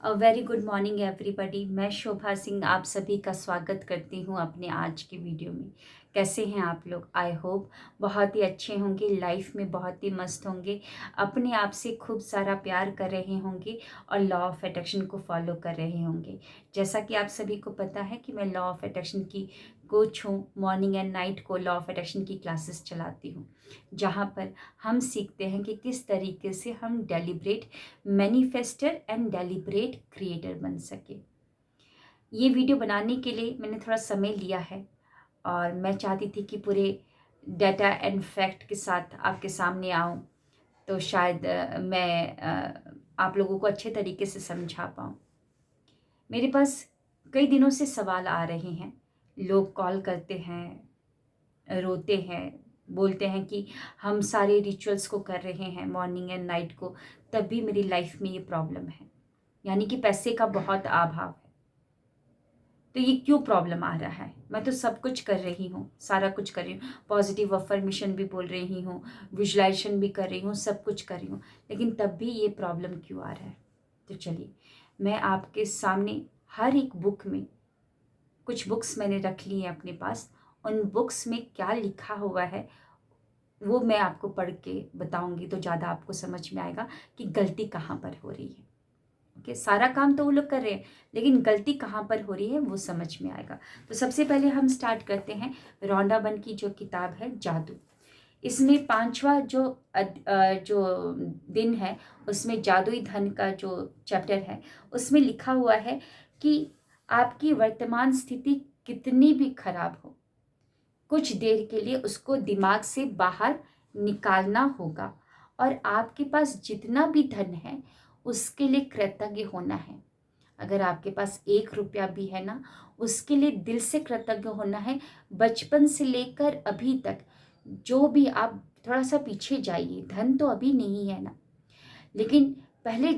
Very good morning everybody. मैं शोभा सिंह आप सभी का स्वागत करती हूँ अपने आज की वीडियो में। कैसे हैं आप लोग? आई होप बहुत ही अच्छे होंगे, लाइफ में बहुत ही मस्त होंगे, अपने आप से खूब सारा प्यार कर रहे होंगे और लॉ ऑफ अट्रैक्शन को फॉलो कर रहे होंगे। जैसा कि आप सभी को पता है कि मैं लॉ ऑफ अट्रैक्शन की कोच हूँ। मॉर्निंग एंड नाइट को लॉ ऑफ अट्रैक्शन की क्लासेस चलाती हूँ, जहाँ पर हम सीखते हैं कि किस तरीके से हम deliberate manifester and deliberate creator बन सके। ये वीडियो बनाने के लिए मैंने थोड़ा समय लिया है और मैं चाहती थी कि पूरे डाटा एंड फैक्ट के साथ आपके सामने आऊँ, तो शायद मैं आप लोगों को अच्छे तरीके से समझा पाऊँ। मेरे पास कई दिनों से सवाल आ रहे हैं, लोग कॉल करते हैं, रोते हैं, बोलते हैं कि हम सारे रिचुअल्स को कर रहे हैं मॉर्निंग एंड नाइट को, तब भी मेरी लाइफ में ये प्रॉब्लम है, यानी कि पैसे का बहुत अभाव है। तो ये क्यों प्रॉब्लम आ रहा है? मैं तो सब कुछ कर रही हूँ, सारा कुछ कर रही हूँ, पॉजिटिव अफर्मेशन भी बोल रही हूँ, विजुलाइजेशन भी कर रही हूँ, सब कुछ कर रही हूँ, लेकिन तब भी ये प्रॉब्लम क्यों आ रहा है? तो चलिए, मैं आपके सामने हर एक बुक में, कुछ बुक्स मैंने रख ली हैं अपने पास, उन बुक्स में क्या लिखा हुआ है वो मैं आपको पढ़ के बताऊंगी, तो ज़्यादा आपको समझ में आएगा कि गलती कहाँ पर हो रही है। ओके, सारा काम तो वो लोग कर रहे हैं, लेकिन गलती कहाँ पर हो रही है वो समझ में आएगा। तो सबसे पहले हम स्टार्ट करते हैं रॉन्डा बर्न की जो किताब है जादू। इसमें पांचवा जो दिन है, उसमें जादुई धन का जो चैप्टर है, उसमें लिखा हुआ है कि आपकी वर्तमान स्थिति कितनी भी खराब हो, कुछ देर के लिए उसको दिमाग से बाहर निकालना होगा और आपके पास जितना भी धन है उसके लिए कृतज्ञ होना है। अगर आपके पास 1 रुपया भी है ना, उसके लिए दिल से कृतज्ञ होना है। बचपन से लेकर अभी तक जो भी आप, थोड़ा सा पीछे जाइए, धन तो अभी नहीं है ना, लेकिन पहले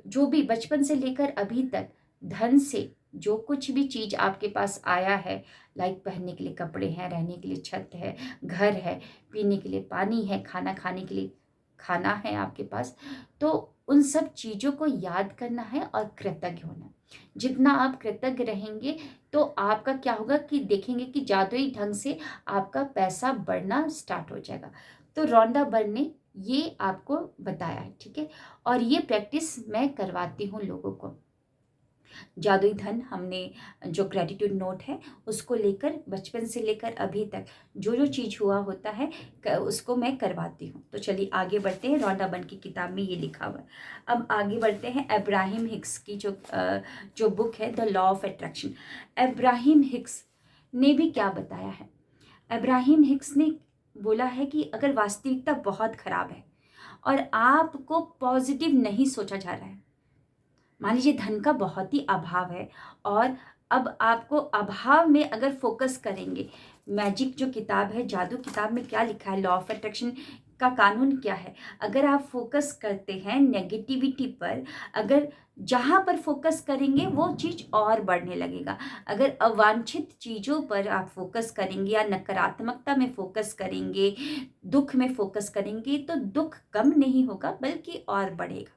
जो भी बचपन से लेकर अभी तक धन से जो कुछ भी चीज़ आपके पास आया है, लाइक पहनने के लिए कपड़े हैं, रहने के लिए छत है, घर है, पीने के लिए पानी है, खाना खाने के लिए खाना है आपके पास, तो उन सब चीज़ों को याद करना है और कृतज्ञ होना। जितना आप कृतज्ञ रहेंगे तो आपका क्या होगा कि देखेंगे कि जादुई ढंग से आपका पैसा बढ़ना स्टार्ट हो जाएगा। तो रॉन्डा बर्न ने ये आपको बताया है, ठीक है। और ये प्रैक्टिस मैं करवाती हूँ लोगों को। जादुई धन, हमने जो ग्रेटिट्यूड नोट है उसको लेकर बचपन से लेकर अभी तक जो जो चीज़ हुआ होता है उसको मैं करवाती हूँ। तो चलिए आगे बढ़ते हैं, रॉन्डा बर्न की किताब में ये लिखा हुआ है। अब आगे बढ़ते हैं अब्राहम हिक्स की जो बुक है the law of attraction. Abraham Hicks ने भी क्या बताया है? अब्राहम हिक्स ने बोला है कि अगर वास्तविकता बहुत खराब है और आपको पॉजिटिव नहीं सोचा जा रहा है, मान लीजिए धन का बहुत ही अभाव है और अब आपको अभाव में अगर फोकस करेंगे, मैजिक जो किताब है, जादू किताब में क्या लिखा है, लॉ ऑफ अट्रैक्शन का कानून क्या है, अगर आप फोकस करते हैं नेगेटिविटी पर, अगर जहाँ पर फोकस करेंगे वो चीज़ और बढ़ने लगेगा। अगर अवांछित चीज़ों पर आप फोकस करेंगे या नकारात्मकता में फोकस करेंगे, दुख में फोकस करेंगे, तो दुख कम नहीं होगा बल्कि और बढ़ेगा,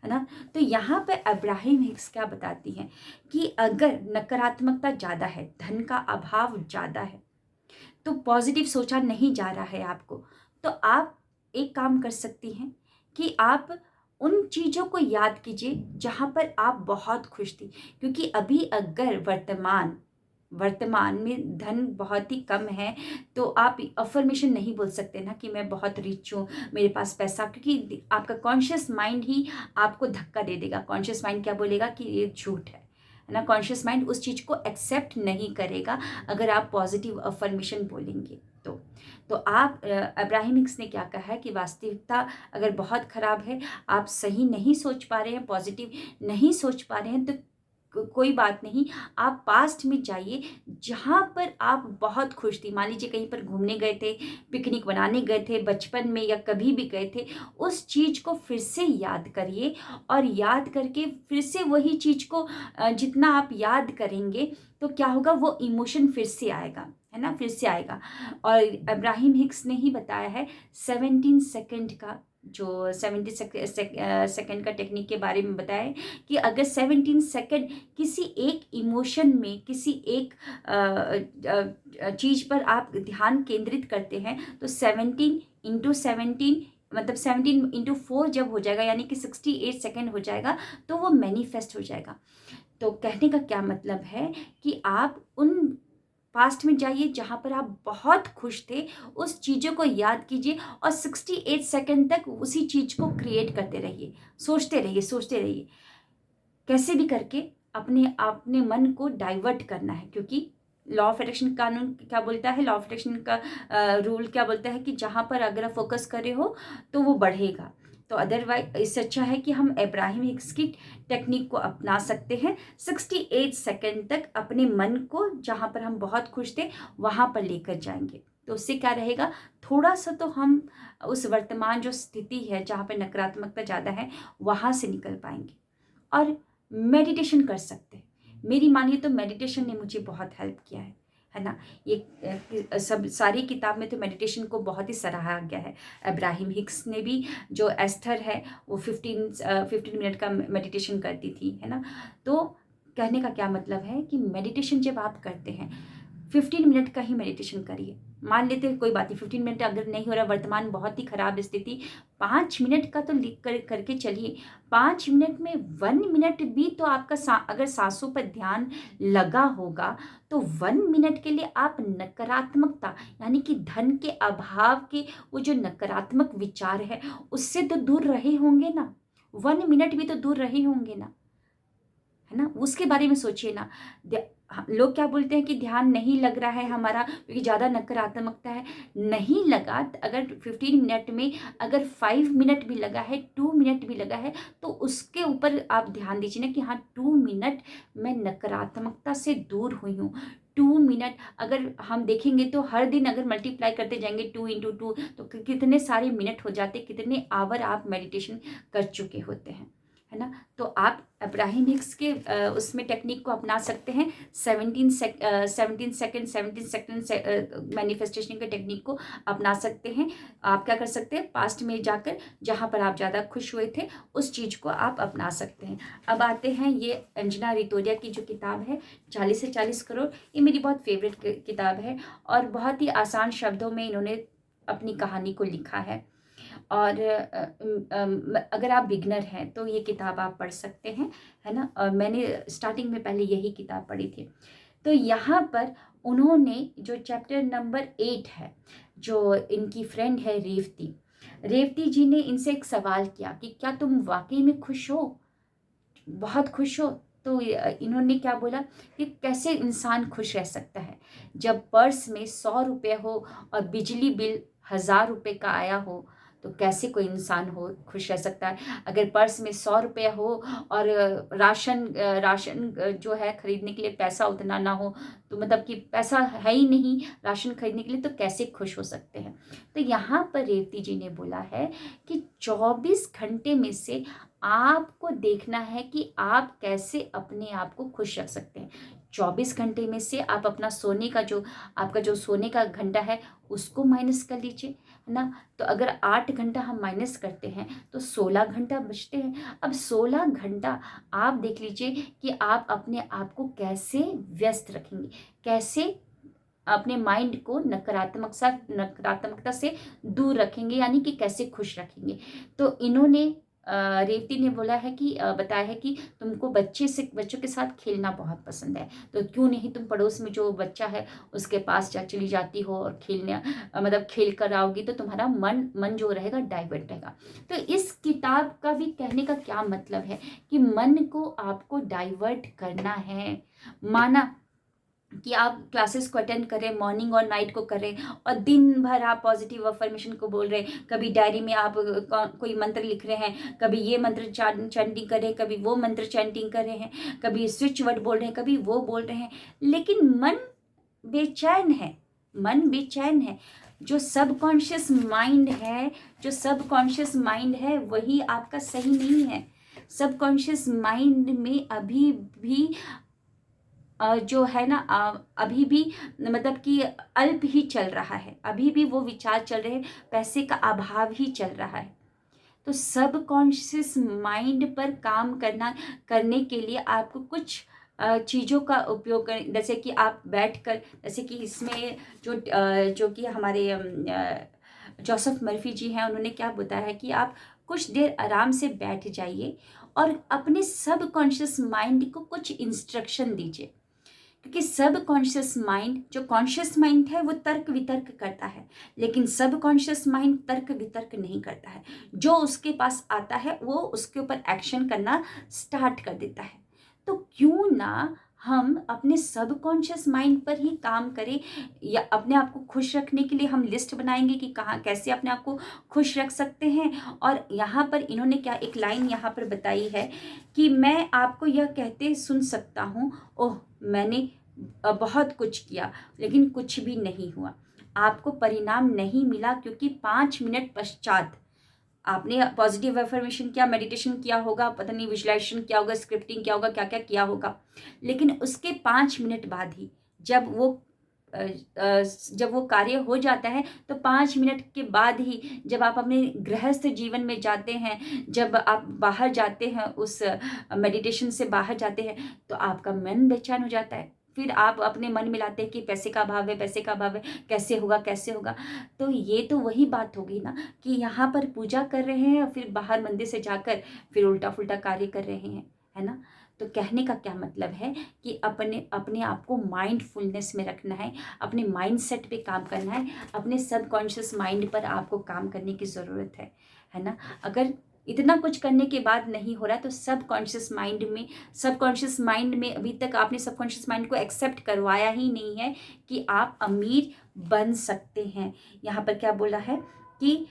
है ना। तो यहाँ पे अब्राहम हिक्स क्या बताती हैं कि अगर नकारात्मकता ज़्यादा है, धन का अभाव ज़्यादा है, तो पॉजिटिव सोचा नहीं जा रहा है आपको, तो आप एक काम कर सकती हैं कि आप उन चीज़ों को याद कीजिए जहाँ पर आप बहुत खुश थी। क्योंकि अभी अगर वर्तमान वर्तमान में धन बहुत ही कम है, तो आप अफर्मेशन नहीं बोल सकते ना कि मैं बहुत रिच हूँ, मेरे पास पैसा, क्योंकि आपका कॉन्शियस माइंड ही आपको धक्का दे देगा। कॉन्शियस माइंड क्या बोलेगा कि ये झूठ है ना। कॉन्शियस माइंड उस चीज़ को एक्सेप्ट नहीं करेगा अगर आप पॉजिटिव अफर्मेशन बोलेंगे तो आप अब्राहम हिक्स ने क्या कहा है कि वास्तविकता अगर बहुत ख़राब है, आप सही नहीं सोच पा रहे हैं, पॉजिटिव नहीं सोच पा रहे हैं, तो कोई बात नहीं, आप पास्ट में जाइए जहाँ पर आप बहुत खुश थी। मान लीजिए कहीं पर घूमने गए थे, पिकनिक बनाने गए थे बचपन में या कभी भी गए थे, उस चीज़ को फिर से याद करिए और याद करके फिर से वही चीज़ को जितना आप याद करेंगे तो क्या होगा, वो इमोशन फिर से आएगा, है ना, फिर से आएगा। और अब्राहम हिक्स ने ही बताया है 17 सेकंड का जो 70 सेकेंड का टेक्निक के बारे में बताया कि अगर 17 सेकेंड किसी एक इमोशन में, किसी एक चीज़ पर आप ध्यान केंद्रित करते हैं तो 17 × 17 मतलब 17 × 4 जब हो जाएगा, यानी कि 68 सेकेंड हो जाएगा, तो वो मैनिफेस्ट हो जाएगा। तो कहने का क्या मतलब है कि आप उन पास्ट में जाइए जहाँ पर आप बहुत खुश थे, उस चीज़ों को याद कीजिए और 68 सेकेंड तक उसी चीज़ को क्रिएट करते रहिए, सोचते रहिए, सोचते रहिए। कैसे भी करके अपने अपने मन को डाइवर्ट करना है, क्योंकि लॉ ऑफ अट्रैक्शन कानून क्या बोलता है, लॉ ऑफ अट्रैक्शन का रूल क्या बोलता है कि जहाँ पर अगर आप फोकस कर रहे हो तो वो बढ़ेगा। तो अदरवाइज इससे अच्छा है कि हम अब्राहम हिक्स की टेक्निक को अपना सकते हैं। 68 सेकेंड तक अपने मन को जहाँ पर हम बहुत खुश थे वहाँ पर लेकर जाएंगे, तो उससे क्या रहेगा, थोड़ा सा तो हम उस वर्तमान जो स्थिति है जहाँ पर नकारात्मकता ज़्यादा है वहाँ से निकल पाएंगे। और मेडिटेशन कर सकते हैं। मेरी मानिए तो मेडिटेशन ने मुझे बहुत हेल्प किया है ना। ये सब सारी किताब में तो मेडिटेशन को बहुत ही सराहा गया है। अब्राहम हिक्स ने भी, जो एस्थर है वो 15 मिनट का मेडिटेशन करती थी, है ना। तो कहने का क्या मतलब है कि मेडिटेशन जब आप करते हैं 15 मिनट का ही मेडिटेशन करिए। मान लेते हैं कोई बात नहीं, 15 मिनट अगर नहीं हो रहा, वर्तमान बहुत ही खराब स्थिति, 5 मिनट का तो लिख करके चलिए। 5 मिनट में 1 मिनट भी तो आपका अगर सांसों पर ध्यान लगा होगा तो 1 मिनट के लिए आप नकारात्मकता, यानी कि धन के अभाव के वो जो नकारात्मक विचार है उससे तो दूर रहे होंगे ना। 1 मिनट भी तो दूर रहे होंगे ना, है ना। उसके बारे में सोचिए ना। लोग क्या बोलते हैं कि ध्यान नहीं लग रहा है हमारा क्योंकि ज़्यादा नकारात्मकता है। नहीं लगा, अगर 15 मिनट में अगर 5 मिनट भी लगा है, 2 मिनट भी लगा है, तो उसके ऊपर आप ध्यान दीजिए ना कि हाँ 2 मिनट मैं नकारात्मकता से दूर हुई हूँ। 2 मिनट अगर हम देखेंगे तो हर दिन अगर मल्टीप्लाई करते जाएंगे 2 × 2 तो कितने सारे मिनट हो जाते, कितने आवर आप मेडिटेशन कर चुके होते हैं, है ना। तो आप अब्राहम हिक्स के उसमें टेक्निक को अपना सकते हैं। 17 सेकेंड मैनिफेस्टेशन के टेक्निक को अपना सकते हैं। आप क्या कर सकते हैं, पास्ट में जाकर जहाँ पर आप ज़्यादा खुश हुए थे उस चीज़ को आप अपना सकते हैं। अब आते हैं ये अंजना रितोरिया की जो किताब है 40 से 40 करोड़, ये मेरी बहुत फेवरेट किताब है और बहुत ही आसान शब्दों में इन्होंने अपनी कहानी को लिखा है। और अगर आप बिगनर हैं तो ये किताब आप पढ़ सकते हैं, है ना। और मैंने स्टार्टिंग में पहले यही किताब पढ़ी थी। तो यहाँ पर उन्होंने जो चैप्टर नंबर 8 है, जो इनकी फ्रेंड है रेवती, रेवती जी ने इनसे एक सवाल किया कि क्या तुम वाकई में खुश हो, बहुत खुश हो। तो इन्होंने क्या बोला कि कैसे इंसान खुश रह सकता है जब पर्स में 100 रुपये हो और बिजली बिल 1000 रुपये का आया हो, तो कैसे कोई इंसान हो खुश रह सकता है। अगर पर्स में 100 रुपये हो और राशन जो है खरीदने के लिए पैसा उतना ना हो, तो मतलब कि पैसा है ही नहीं राशन खरीदने के लिए, तो कैसे खुश हो सकते हैं। तो यहाँ पर रेवती जी ने बोला है कि 24 घंटे में से आपको देखना है कि आप कैसे अपने आप को खुश रख सकते हैं। 24 घंटे में से आप अपना सोने का जो आपका जो सोने का घंटा है उसको माइनस कर लीजिए, है ना। तो अगर 8 घंटा हम माइनस करते हैं तो 16 घंटा बचते हैं। अब 16 घंटा आप देख लीजिए कि आप अपने आप को कैसे व्यस्त रखेंगे, कैसे अपने माइंड को नकारात्मकता से दूर रखेंगे, यानी कि कैसे खुश रखेंगे। तो इन्होंने रेवती ने बोला है कि बताया है कि तुमको बच्चों के साथ खेलना बहुत पसंद है, तो क्यों नहीं तुम पड़ोस में जो बच्चा है उसके पास चली जाती हो और खेलने मतलब खेल कर आओगी, तो तुम्हारा मन जो रहेगा डाइवर्ट रहेगा। तो इस किताब का भी कहने का क्या मतलब है कि मन को आपको डाइवर्ट करना है। माना कि आप क्लासेस को अटेंड करें, मॉर्निंग और नाइट को करें और दिन भर आप पॉजिटिव अफर्मेशन को बोल रहे हैं, कभी डायरी में आप कोई मंत्र लिख रहे हैं, कभी ये मंत्र चैंटिंग कर रहे हैं, कभी वो मंत्र चैंटिंग कर रहे हैं, कभी स्विच वर्ड बोल रहे हैं, कभी वो बोल रहे हैं, लेकिन मन बेचैन है, मन बेचैन है। जो सबकॉन्शियस माइंड है, जो सबकॉन्शियस माइंड है वही आपका सही नहीं है। सबकॉन्शियस माइंड में अभी भी जो है ना अभी भी मतलब कि अल्प ही चल रहा है, अभी भी वो विचार चल रहे हैं, पैसे का अभाव ही चल रहा है। तो सबकॉन्शियस माइंड पर काम करने के लिए आपको कुछ चीज़ों का उपयोग करें, जैसे कि आप बैठकर, जैसे कि इसमें जो कि हमारे जोसेफ मर्फी जी हैं, उन्होंने क्या बताया है कि आप कुछ देर आराम से बैठ जाइए और अपने सबकॉन्शियस माइंड को कुछ इंस्ट्रक्शन दीजिए, क्योंकि सब कॉन्शियस माइंड, जो कॉन्शियस माइंड है वो तर्क वितर्क करता है, लेकिन सब कॉन्शियस माइंड तर्क वितर्क नहीं करता है। जो उसके पास आता है वो उसके ऊपर एक्शन करना स्टार्ट कर देता है। तो क्यों ना हम अपने सब कॉन्शियस माइंड पर ही काम करें, या अपने आप को खुश रखने के लिए हम लिस्ट बनाएंगे कि कहाँ कैसे अपने आप को खुश रख सकते हैं। और यहाँ पर इन्होंने क्या एक लाइन यहाँ पर बताई है कि मैं आपको यह कहते सुन सकता हूँ, ओह मैंने बहुत कुछ किया लेकिन कुछ भी नहीं हुआ, आपको परिणाम नहीं मिला, क्योंकि 5 मिनट पश्चात आपने पॉजिटिव अफर्मेशन किया, मेडिटेशन किया होगा, पता नहीं विजुअलाइजेशन किया होगा, स्क्रिप्टिंग किया होगा, क्या क्या किया होगा, लेकिन उसके 5 मिनट बाद ही जब वो कार्य हो जाता है, तो 5 मिनट के बाद ही जब आप अपने गृहस्थ जीवन में जाते हैं, जब आप बाहर जाते हैं, उस मेडिटेशन से बाहर जाते हैं, तो आपका मन बेचैन हो जाता है। फिर आप अपने मन में लाते हैं कि पैसे का अभाव है, पैसे का अभाव है, कैसे होगा कैसे होगा। तो ये तो वही बात होगी ना कि यहाँ पर पूजा कर रहे हैं और फिर बाहर मंदिर से जाकर फिर उल्टा फुल्टा कार्य कर रहे हैं, है ना। तो कहने का क्या मतलब है कि अपने अपने आप को माइंडफुलनेस में रखना है, अपने माइंडसेट पे काम करना है, अपने सबकॉन्शियस माइंड पर आपको काम करने की ज़रूरत है ना। अगर इतना कुछ करने के बाद नहीं हो रहा तो सबकॉन्शियस माइंड में अभी तक आपने सबकॉन्शियस माइंड को एक्सेप्ट करवाया ही नहीं है कि आप अमीर बन सकते हैं। यहाँ पर क्या बोला है कि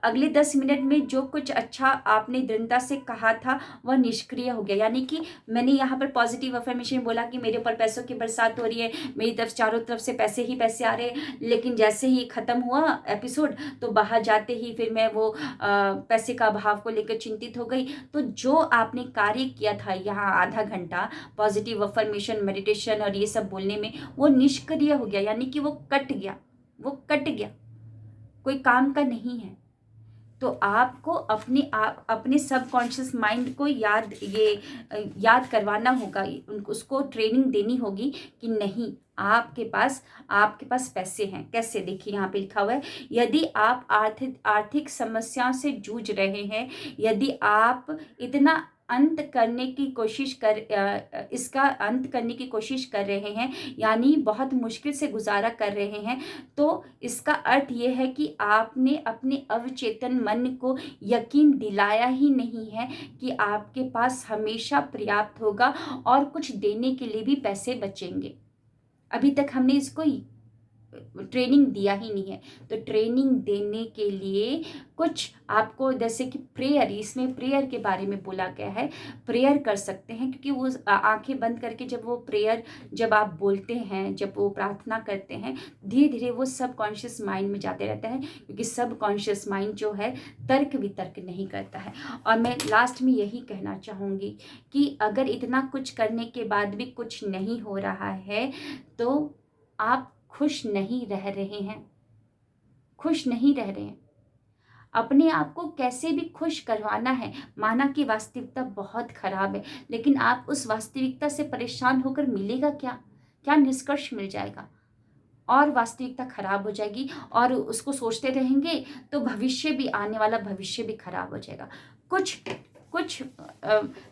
अगले 10 मिनट में जो कुछ अच्छा आपने दृढ़ता से कहा था वह निष्क्रिय हो गया। यानी कि मैंने यहाँ पर पॉजिटिव अफर्मेशन बोला कि मेरे ऊपर पैसों की बरसात हो रही है, मेरी तरफ चारों तरफ से पैसे ही पैसे आ रहे हैं, लेकिन जैसे ही ख़त्म हुआ एपिसोड तो बाहर जाते ही फिर मैं वो पैसे का अभाव को लेकर चिंतित हो गई। तो जो आपने कार्य किया था यहाँ आधा घंटा पॉजिटिव अफर्मेशन, मेडिटेशन और ये सब बोलने में, वो निष्क्रिय हो गया, यानी कि वो कट गया, कोई काम का नहीं है। तो आपको अपने सबकॉन्शियस माइंड को याद करवाना होगा, उसको ट्रेनिंग देनी होगी कि नहीं, आपके पास पैसे हैं। कैसे, देखिए यहाँ पे लिखा हुआ है, यदि आप आर्थिक समस्या से जूझ रहे हैं, यदि आप इसका अंत करने की कोशिश कर रहे हैं, यानी बहुत मुश्किल से गुजारा कर रहे हैं, तो इसका अर्थ ये है कि आपने अपने अवचेतन मन को यकीन दिलाया ही नहीं है कि आपके पास हमेशा पर्याप्त होगा और कुछ देने के लिए भी पैसे बचेंगे। अभी तक हमने इसको ट्रेनिंग दिया ही नहीं है। तो ट्रेनिंग देने के लिए कुछ आपको, जैसे कि प्रेयर, इसमें प्रेयर के बारे में बोला गया है, प्रेयर कर सकते हैं, क्योंकि वो आंखें बंद करके जब आप बोलते हैं, जब वो प्रार्थना करते हैं, धीरे धीरे वो सबकॉन्शियस माइंड में जाते रहता है, क्योंकि सबकॉन्शियस माइंड जो है तर्क वितर्क नहीं करता है। और मैं लास्ट में यही कहना चाहूँगी कि अगर इतना कुछ करने के बाद भी कुछ नहीं हो रहा है तो आप खुश नहीं रह रहे हैं। अपने आप को कैसे भी खुश करवाना है। माना कि वास्तविकता बहुत खराब है, लेकिन आप उस वास्तविकता से परेशान होकर मिलेगा क्या निष्कर्ष मिल जाएगा? और वास्तविकता खराब हो जाएगी, और उसको सोचते रहेंगे तो आने वाला भविष्य भी खराब हो जाएगा। कुछ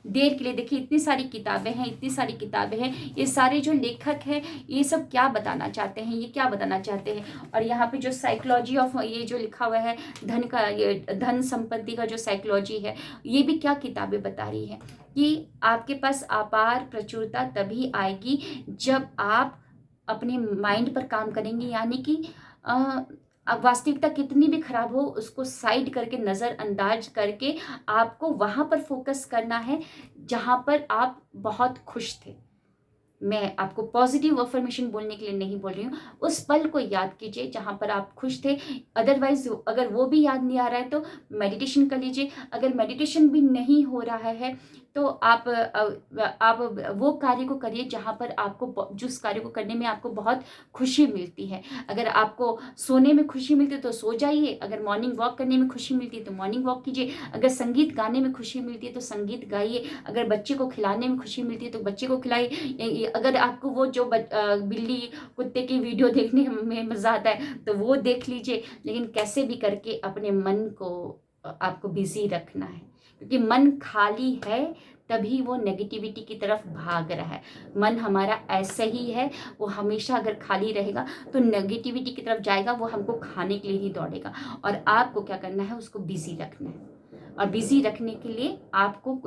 देर के लिए देखिए, इतनी सारी किताबें हैं, ये सारे जो लेखक हैं ये सब क्या बताना चाहते हैं, और यहाँ पे जो साइकोलॉजी ऑफ ये जो लिखा हुआ है धन संपत्ति का जो साइकोलॉजी है, ये भी क्या किताबें बता रही है कि आपके पास अपार प्रचुरता तभी आएगी जब आप अपने माइंड पर काम करेंगे। यानी कि अब वास्तविकता कितनी भी खराब हो उसको साइड करके, नज़रअंदाज करके आपको वहाँ पर फोकस करना है जहाँ पर आप बहुत खुश थे। मैं आपको पॉजिटिव अफर्मेशन बोलने के लिए नहीं बोल रही हूँ, उस पल को याद कीजिए जहाँ पर आप खुश थे। अदरवाइज अगर वो भी याद नहीं आ रहा है तो मेडिटेशन कर लीजिए। अगर मेडिटेशन भी नहीं हो रहा है तो आप वो कार्य को करिए जहाँ पर आपको जिस कार्य को करने में आपको बहुत खुशी मिलती है। अगर आपको सोने में खुशी मिलती है तो सो जाइए, अगर मॉर्निंग वॉक करने में खुशी मिलती है तो मॉर्निंग वॉक कीजिए, अगर संगीत गाने में खुशी मिलती है तो संगीत गाइए, अगर बच्चे को खिलाने में खुशी मिलती है तो बच्चे को खिलाइए, अगर आपको वो जो बिल्ली कुत्ते की वीडियो देखने में मज़ा आता है तो वो देख लीजिए। लेकिन कैसे भी करके अपने मन को आपको बिजी रखना है, क्योंकि मन खाली है तभी वो नेगेटिविटी की तरफ भाग रहा है। मन हमारा ऐसे ही है, वो हमेशा अगर खाली रहेगा तो नेगेटिविटी की तरफ जाएगा, वो हमको खाने के लिए ही दौड़ेगा। और आपको क्या करना है, उसको बिजी रखना है, और बिजी रखने के लिए आपको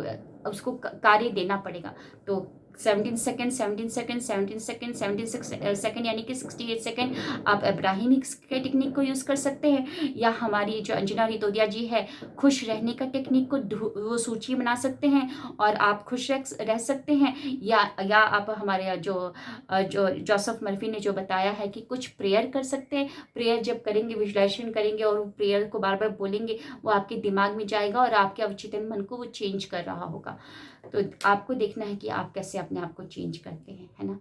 उसको कार्य देना पड़ेगा। तो 17 सेकेंड 17 सेकेंड 17 सेकेंड 76 सेकेंड यानी कि 68 सेकेंड आप इब्राहिमी के टेक्निक को यूज़ कर सकते हैं, या हमारी जो अंजना रितोदिया जी है खुश रहने का टेक्निक को वो सूची बना सकते हैं और आप खुश रह सकते हैं। या आप हमारे जो जोसेफ मर्फी ने जो बताया है कि कुछ प्रेयर कर सकते हैं। प्रेयर जब करेंगे, विजुलाइजेशन करेंगे और प्रेयर को बार बार बोलेंगे, वो आपके दिमाग में जाएगा और आपके अवचेतन मन को वो चेंज कर रहा होगा। तो आपको देखना है कि आप कैसे अपने आप को चेंज करते हैं, है ना।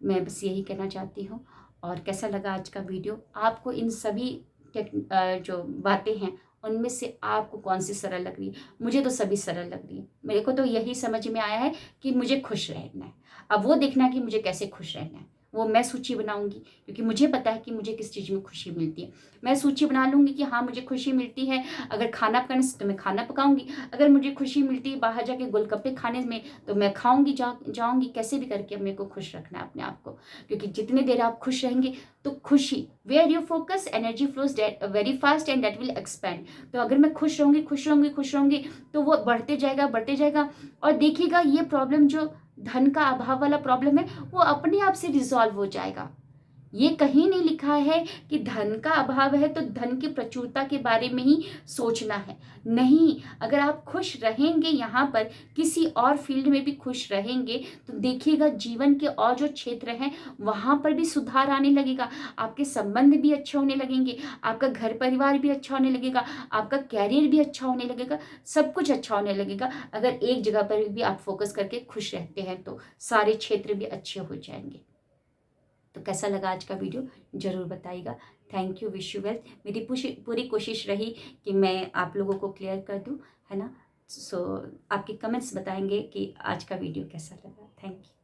मैं बस यही कहना चाहती हूँ। और कैसा लगा आज का वीडियो, आपको इन सभी जो बातें हैं उनमें से आपको कौन सी सरल लग रही है? मुझे तो सभी सरल लग रही है। मेरे को तो यही समझ में आया है कि मुझे खुश रहना है। अब वो देखना है कि मुझे कैसे खुश रहना है, वो मैं सूची बनाऊंगी, क्योंकि मुझे पता है कि मुझे किस चीज़ में खुशी मिलती है। मैं सूची बना लूंगी कि हाँ मुझे खुशी मिलती है अगर खाना पकाने से, तो मैं खाना पकाऊंगी। अगर मुझे खुशी मिलती है बाहर जाके गोलगप्पे खाने में, तो मैं खाऊंगी, जाऊंगी। कैसे भी करके मेरे को खुश रखना है अपने आप को, क्योंकि जितनी देर आप खुश रहेंगे तो खुशी, where you focus energy flows very fast and that will expand. तो अगर मैं खुश रहूंगी खुश रहूंगी खुश रहूंगी तो वो बढ़ते जाएगा बढ़ते जाएगा। और देखिएगा ये प्रॉब्लम जो धन का अभाव वाला प्रॉब्लम है वो अपने आप से रिजॉल्व हो जाएगा। ये कहीं नहीं लिखा है कि धन का अभाव है तो धन की प्रचुरता के बारे में ही सोचना है। नहीं, अगर आप खुश रहेंगे यहाँ पर, किसी और फील्ड में भी खुश रहेंगे, तो देखिएगा जीवन के और जो क्षेत्र हैं वहाँ पर भी सुधार आने लगेगा। आपके संबंध भी अच्छे होने लगेंगे, आपका घर परिवार भी अच्छा होने लगेगा, आपका कैरियर भी अच्छा होने लगेगा, सब कुछ अच्छा होने लगेगा। अगर एक जगह पर भी आप फोकस करके खुश रहते हैं तो सारे क्षेत्र भी अच्छे हो जाएंगे। तो कैसा लगा आज का वीडियो ज़रूर बताइएगा। Thank you, wish you well. मेरी पूरी कोशिश रही कि मैं आप लोगों को क्लियर कर दूं, है ना। सो आपके कमेंट्स बताएंगे कि आज का वीडियो कैसा लगा। Thank you.